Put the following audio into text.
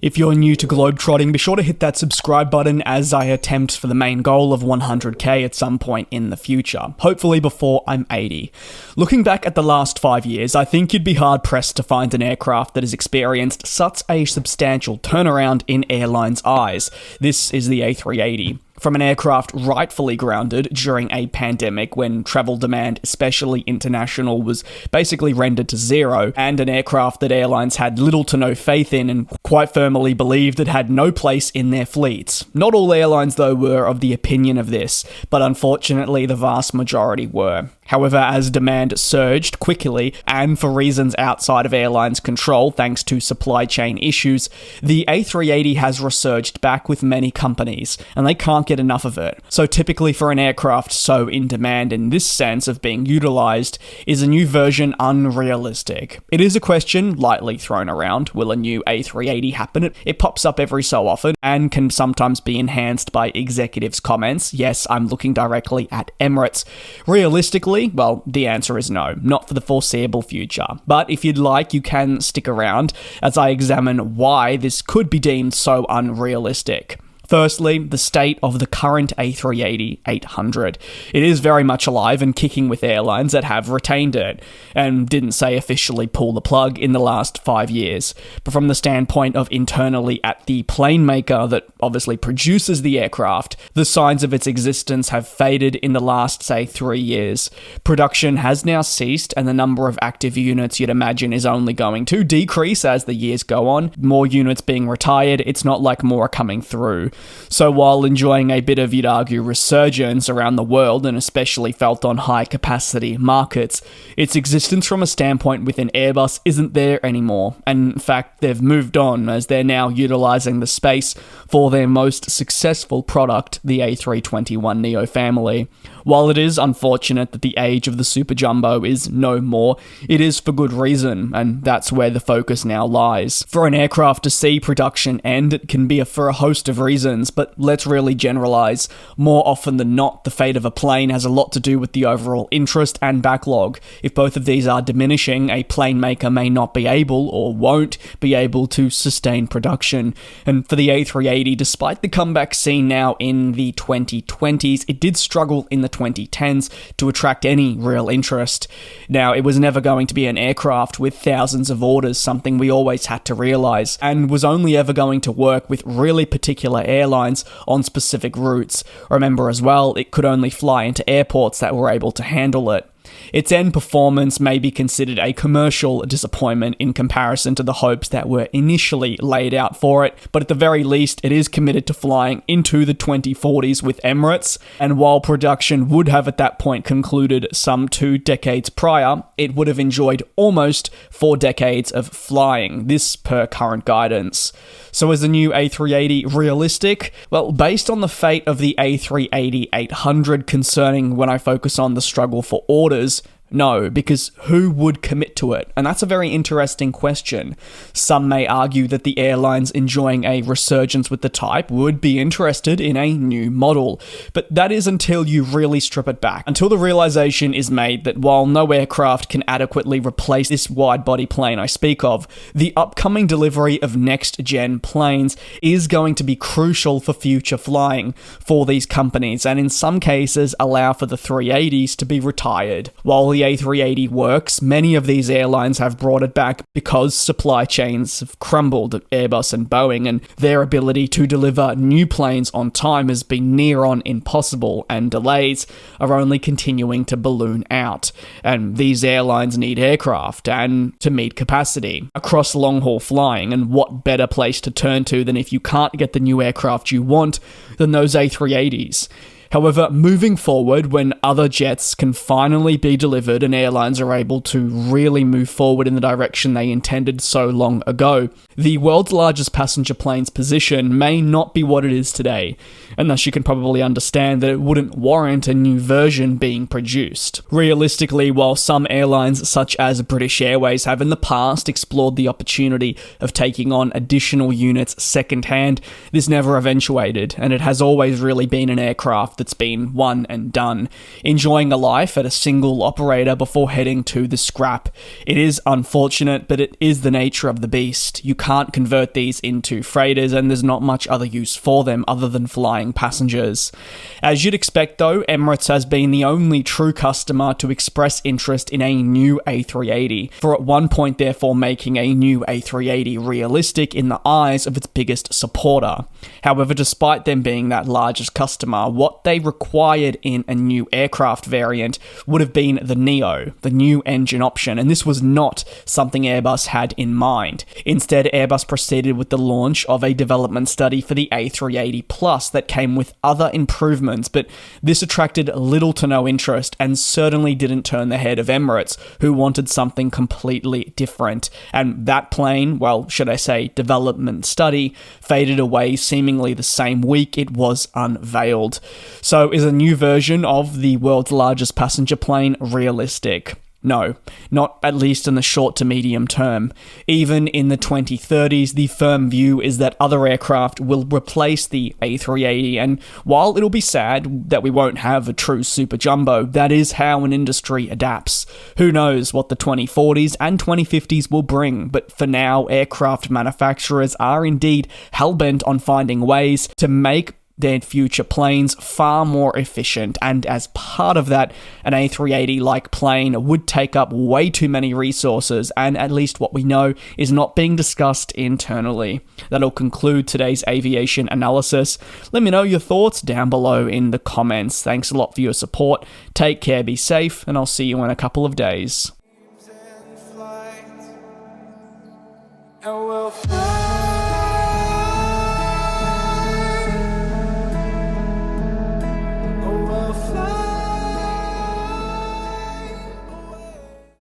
If you're new to GlobeTrotting, be sure to hit that subscribe button as I attempt for the main goal of 100k at some point in the future, hopefully before I'm 80. Looking back at the last 5 years, I think you'd be hard-pressed to find an aircraft that has experienced such a substantial turnaround in airlines' eyes. This is the A380. From an aircraft rightfully grounded during a pandemic when travel demand, especially international, was basically rendered to zero, and an aircraft that airlines had little to no faith in and quite firmly believed it had no place in their fleets. Not all airlines, though, were of the opinion of this, but unfortunately the vast majority were. However, as demand surged quickly, and for reasons outside of airlines' control thanks to supply chain issues, the A380 has resurged back with many companies, and they can't get enough of it. So typically for an aircraft so in demand in this sense of being utilised, is a new version unrealistic? It is a question lightly thrown around. Will a new A380 happen? It pops up every so often, and can sometimes be enhanced by executives' comments. Yes, I'm looking directly at Emirates. Realistically, well, the answer is no, not for the foreseeable future. But if you'd like, you can stick around as I examine why this could be deemed so unrealistic. Firstly, the state of the current A380-800. It is very much alive and kicking with airlines that have retained it, and didn't say officially pull the plug in the last 5 years. But from the standpoint of internally at the plane maker that obviously produces the aircraft, the signs of its existence have faded in the last, say, 3 years. Production has now ceased, and the number of active units you'd imagine is only going to decrease as the years go on. More units being retired, it's not like more are coming through. So while enjoying a bit of, you'd argue, resurgence around the world, and especially felt on high-capacity markets, its existence from a standpoint within Airbus isn't there anymore. And in fact, they've moved on as they're now utilising the space for their most successful product, the A321neo family. While it is unfortunate that the age of the superjumbo is no more, it is for good reason, and that's where the focus now lies. For an aircraft to see production end, it can be for a host of reasons, but let's really generalise. More often than not, the fate of a plane has a lot to do with the overall interest and backlog. If both of these are diminishing, a plane maker may not be able, or won't be able, to sustain production. And for the A380, despite the comeback seen now in the 2020s, it did struggle in the 2010s to attract any real interest. Now, it was never going to be an aircraft with thousands of orders, something we always had to realise, and was only ever going to work with really particular airlines on specific routes. Remember as well, it could only fly into airports that were able to handle it. Its end performance may be considered a commercial disappointment in comparison to the hopes that were initially laid out for it, but at the very least, it is committed to flying into the 2040s with Emirates, and while production would have at that point concluded some 2 decades prior, it would have enjoyed almost 4 decades of flying, this per current guidance. So is the new A380 realistic? Well, based on the fate of the A380-800 concerning when I focus on the struggle for orders, no, because who would commit to it? And that's a very interesting question. Some may argue that the airlines enjoying a resurgence with the type would be interested in a new model, but that is until you really strip it back. Until the realization is made that while no aircraft can adequately replace this wide-body plane I speak of, the upcoming delivery of next-gen planes is going to be crucial for future flying for these companies, and in some cases allow for the 380s to be retired. While the A380 works, many of these airlines have brought it back because supply chains have crumbled at Airbus and Boeing, and their ability to deliver new planes on time has been near on impossible, and delays are only continuing to balloon out. And these airlines need aircraft and to meet capacity across long-haul flying, and what better place to turn to than if you can't get the new aircraft you want than those A380s. However, moving forward, when other jets can finally be delivered and airlines are able to really move forward in the direction they intended so long ago, the world's largest passenger plane's position may not be what it is today, and thus you can probably understand that it wouldn't warrant a new version being produced. Realistically, while some airlines such as British Airways have in the past explored the opportunity of taking on additional units secondhand, this never eventuated, and it has always really been an aircraft that's been one and done, enjoying a life at a single operator before heading to the scrap. It is unfortunate, but it is the nature of the beast. You can't convert these into freighters, and there's not much other use for them other than flying passengers. As you'd expect though, Emirates has been the only true customer to express interest in a new A380, for at one point therefore making a new A380 realistic in the eyes of its biggest supporter. However, despite them being that largest customer, what they required in a new aircraft variant would have been the Neo, the new engine option, and this was not something Airbus had in mind. Instead, Airbus proceeded with the launch of a development study for the A380 Plus that came with other improvements, but this attracted little to no interest and certainly didn't turn the head of Emirates, who wanted something completely different. And that plane, well, should I say development study, faded away seemingly the same week it was unveiled. So is a new version of the world's largest passenger plane realistic? No, not at least in the short to medium term. Even in the 2030s, the firm view is that other aircraft will replace the A380, and while it'll be sad that we won't have a true super jumbo, that is how an industry adapts. Who knows what the 2040s and 2050s will bring, but for now, aircraft manufacturers are indeed hell-bent on finding ways to make their future planes far more efficient, and as part of that, an A380-like plane would take up way too many resources, and at least what we know is not being discussed internally. That'll conclude today's aviation analysis. Let me know your thoughts down below in the comments. Thanks a lot for your support. Take care, be safe, and I'll see you in a couple of days.